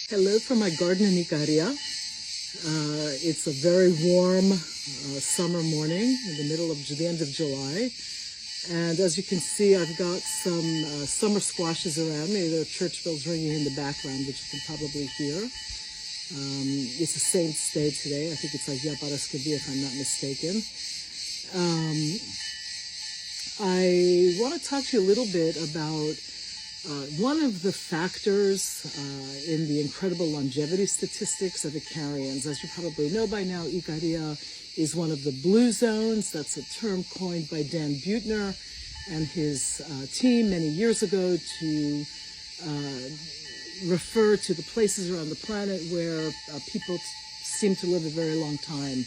Hello from my garden in Ikaria. It's a very warm summer morning in the middle of the end of July. And as you can see, I've got some summer squashes around me. There are church bells ringing in the background, which you can probably hear. It's a saint's day today. I think it's like Yaparaskavi, if I'm not mistaken. I want to talk to you a little bit about one of the factors in the incredible longevity statistics of Ikarians. As you probably know by now, Ikaria is one of the blue zones. That's a term coined by Dan Buettner and his team many years ago to refer to the places around the planet where people seem to live a very long time.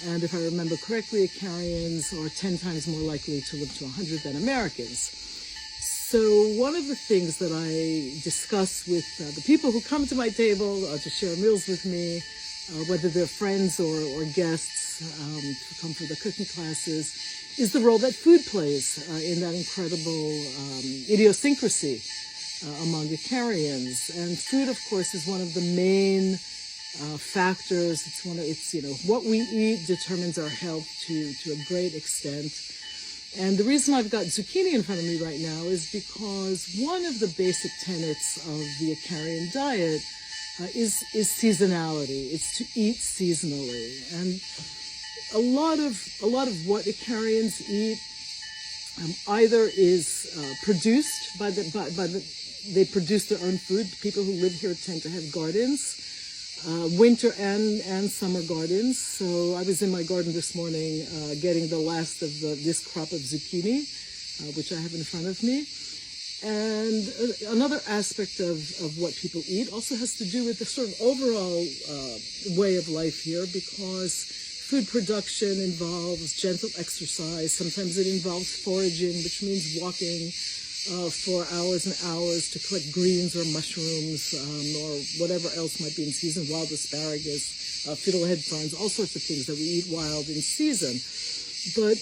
And if I remember correctly, Ikarians are 10 times more likely to live to 100 than Americans. So one of the things that I discuss with the people who come to my table to share meals with me, whether they're friends or guests who come for the cooking classes, is the role that food plays in that incredible idiosyncrasy among Ikarians. And food, of course, is one of the main factors. It's what we eat determines our health to a great extent. And the reason I've got zucchini in front of me right now is because one of the basic tenets of the Ikarian diet is seasonality. It's to eat seasonally. And a lot of what Ikarians eat either is produced they produce their own food. People who live here tend to have gardens. Winter and summer gardens. So I was in my garden this morning getting the last of this crop of zucchini, which I have in front of me. And another aspect of what people eat also has to do with the sort of overall way of life here, because food production involves gentle exercise. Sometimes it involves foraging, which means walking for hours and hours to collect greens or mushrooms or whatever else might be in season, wild asparagus, fiddlehead ferns, all sorts of things that we eat wild in season. But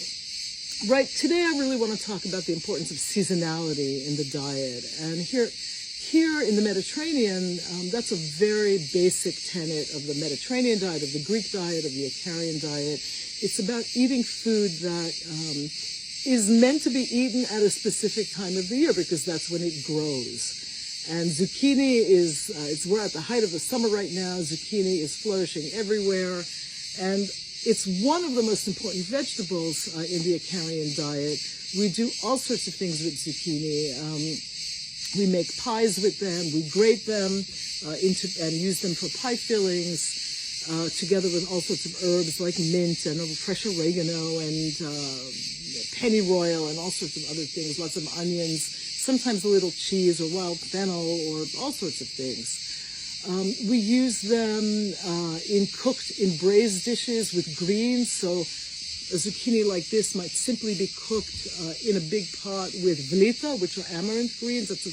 today I really want to talk about the importance of seasonality in the diet. And here in the Mediterranean, that's a very basic tenet of the Mediterranean diet, of the Greek diet, of the Ikarian diet. It's about eating food that is meant to be eaten at a specific time of the year because that's when it grows. And zucchini we're at the height of the summer right now. Zucchini is flourishing everywhere. And it's one of the most important vegetables in the Ikarian diet. We do all sorts of things with zucchini. We make pies with them. We grate them and use them for pie fillings. Together with all sorts of herbs like mint and fresh oregano and pennyroyal and all sorts of other things, lots of onions, sometimes a little cheese or wild fennel or all sorts of things. We use them in braised dishes with greens. So a zucchini like this might simply be cooked in a big pot with vlita, which are amaranth greens. That's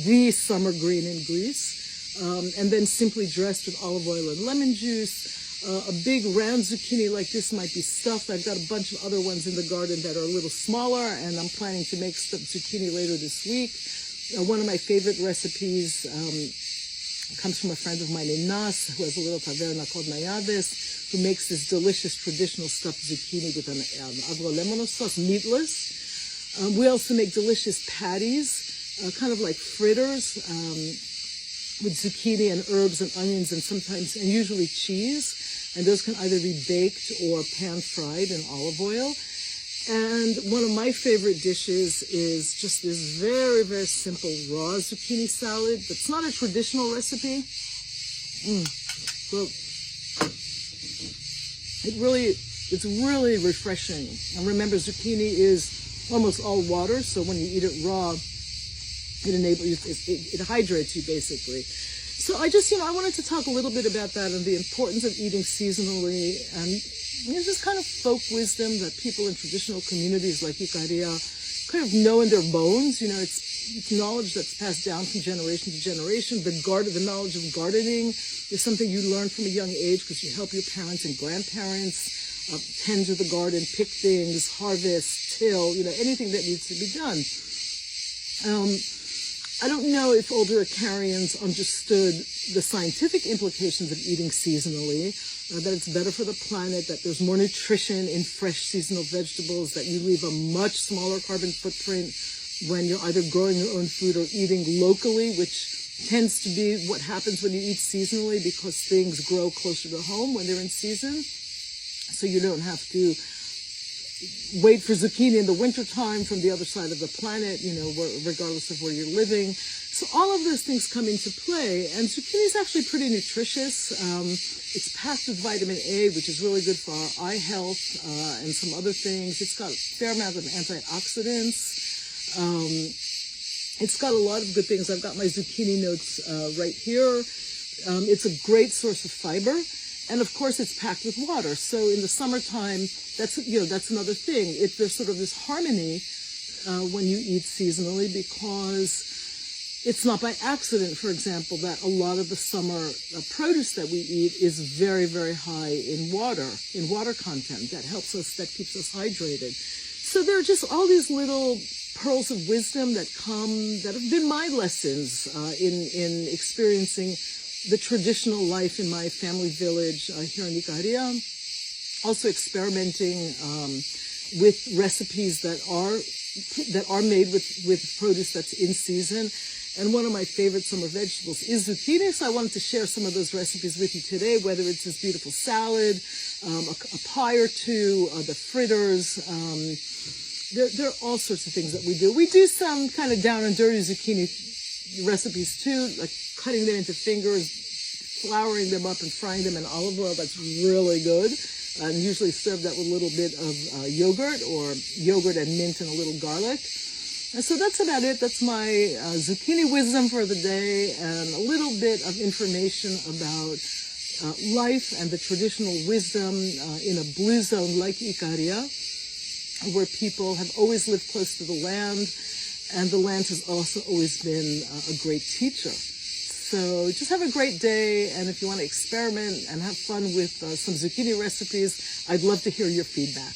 the summer green in Greece. And then simply dressed with olive oil and lemon juice. A big round zucchini like this might be stuffed. I've got a bunch of other ones in the garden that are a little smaller, and I'm planning to make stuffed zucchini later this week. One of my favorite recipes comes from a friend of mine in Nas, who has a little taverna called Mayades, who makes this delicious traditional stuffed zucchini with an agrolemon sauce, meatless. We also make delicious patties, kind of like fritters, with zucchini and herbs and onions and usually cheese. And those can either be baked or pan-fried in olive oil. And one of my favorite dishes is just this very, very simple raw zucchini salad. That's not a traditional recipe. Well, it's really refreshing. And remember, zucchini is almost all water, so when you eat it raw, it hydrates you basically. So I wanted to talk a little bit about that and the importance of eating seasonally and just kind of folk wisdom that people in traditional communities like Ikaria kind of know in their bones. It's knowledge that's passed down from generation to generation. The knowledge of gardening is something you learn from a young age because you help your parents and grandparents tend to the garden, pick things, harvest, till, anything that needs to be done. I don't know if older Ikarians understood the scientific implications of eating seasonally, that it's better for the planet, that there's more nutrition in fresh seasonal vegetables, that you leave a much smaller carbon footprint when you're either growing your own food or eating locally, which tends to be what happens when you eat seasonally because things grow closer to home when they're in season. So you don't have to wait for zucchini in the wintertime from the other side of the planet, regardless of where you're living. So all of those things come into play, and zucchini is actually pretty nutritious. It's packed with vitamin A, which is really good for our eye health, and some other things. It's got a fair amount of antioxidants. It's got a lot of good things. I've got my zucchini notes right here. It's a great source of fiber. And of course, it's packed with water. So in the summertime, that's another thing. There's sort of this harmony when you eat seasonally, because it's not by accident, for example, that a lot of the summer produce that we eat is very, very high in water content. That keeps us hydrated. So there are just all these little pearls of wisdom that have been my lessons in experiencing the traditional life in my family village here in Ikaria. Also experimenting with recipes that are made with produce that's in season. And one of my favorite summer vegetables is zucchini. So I wanted to share some of those recipes with you today, whether it's this beautiful salad, a pie or two, the fritters. There are all sorts of things that we do. We do some kind of down and dirty zucchini recipes too, like cutting them into fingers, flouring them up and frying them in olive oil. That's really good. And usually serve that with a little bit of yogurt and mint and a little garlic. And so that's about it. That's my zucchini wisdom for the day, and a little bit of information about life and the traditional wisdom in a blue zone like Ikaria, where people have always lived close to the land, and the land has also always been a great teacher. So just have a great day, and if you want to experiment and have fun with some zucchini recipes, I'd love to hear your feedback.